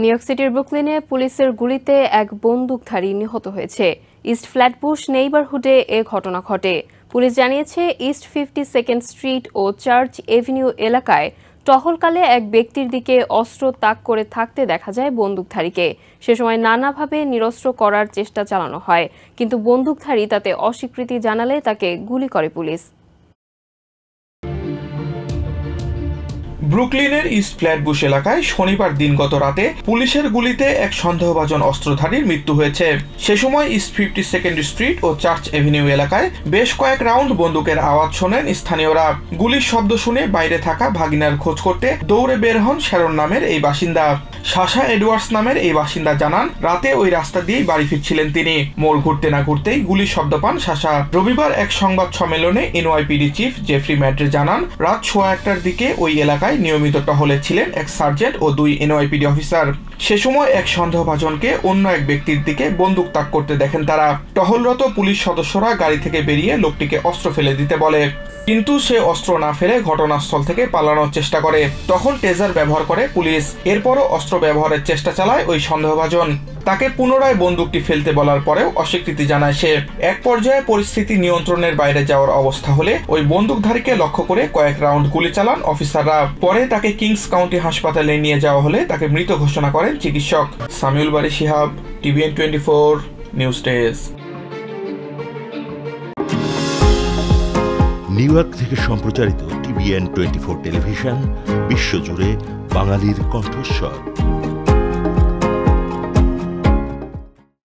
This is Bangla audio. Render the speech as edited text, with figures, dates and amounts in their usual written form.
নিউ ইয়র্ক সিটির ব্রুকলিনে পুলিশের গুলিতে এক বন্দুকধারী নিহত হয়েছে। ইস্ট ফ্ল্যাটবুশ নেইবারহুডে এ ঘটনা ঘটে। পুলিশ জানিয়েছে, ইস্ট 52nd স্ট্রিট ও চার্চ এভিনিউ এলাকায় টহলকালে এক ব্যক্তির দিকে অস্ত্র তাক করে থাকতে দেখা যায় বন্দুকধারীকে। সে সময় নানাভাবে নিরস্ত্র করার চেষ্টা চালানো হয়, কিন্তু বন্দুকধারী তাতে অস্বীকৃতি জানালে তাকে গুলি করে পুলিশ। ব্রুকলিনের ইস্ট ফ্ল্যাটবুশ এলাকায় শনিবার দিনগত রাতে পুলিশের গুলিতে এক সন্দেহভাজন অস্ত্রধারীর মৃত্যু হয়েছে। সে সময় ইস্ট 52nd স্ট্রিট ও চার্চ এভিনিউ এলাকায় বেশ কয়েক রাউন্ড বন্দুকের আওয়াজ শোনেন স্থানীয়রা। গুলির শব্দ শুনে বাইরে থাকা ভাগিনার খোঁজ করতে দৌড়ে বের হন শ্যারন নামের এই বাসিন্দা। সাশা এডওয়ার্ডস নামের এই বাসিন্দা জানান, রাতে ওই রাস্তা দিয়েই বাড়ি ফিরছিলেন তিনি। মোড় ঘুরতে না ঘুরতেই গুলির শব্দ পান সাশা। রবিবার এক সংবাদ সম্মেলনে এনওয়াইপিডি চিফ জেফরি ম্যাড্রে জানান, রাত 1:15টার দিকে ওই এলাকায় নিয়মিত টহলে ছিলেন এক সার্জেন্ট ও 2 এনওয়াইপিডি অফিসার। সে সময় এক সন্দেহভাজনকে অন্য এক ব্যক্তির দিকে বন্দুক তাক করতে দেখেন তারা। টহলরত পুলিশ সদস্যরা গাড়ি থেকে বেরিয়ে লোকটিকে অস্ত্র ফেলে দিতে বলে, কিন্তু সে অস্ত্র না ফেলে ঘটনাস্থল থেকে পালানোর চেষ্টা করে। তখন টেজার ব্যবহার করে পুলিশ। এরপরও অস্ত্র ব্যবহারের চেষ্টা চালায় ওই সন্দেহভাজন। তাকে পুনরায় বন্দুকটি ফেলতে বলার পরেও অস্বীকৃতি জানায় সে। এক পর্যায়ে পরিস্থিতি নিয়ন্ত্রণের বাইরে যাওয়ার অবস্থা হলে ওই বন্দুকধারীকে লক্ষ্য করে কয়েক রাউন্ড গুলি চালান অফিসাররা। পরে তাকে কিংস কাউন্টি হাসপাতালে নিয়ে যাওয়া হলে তাকে মৃত ঘোষণা করেন চিকিৎসক। Samiul Bari Shihab, TVN 24 news desk. New York থেকে সম্প্রচারিত টিভিএন 24 টেলিভিশন বিশ্বজুড়ে বাঙালির কণ্ঠস্বর।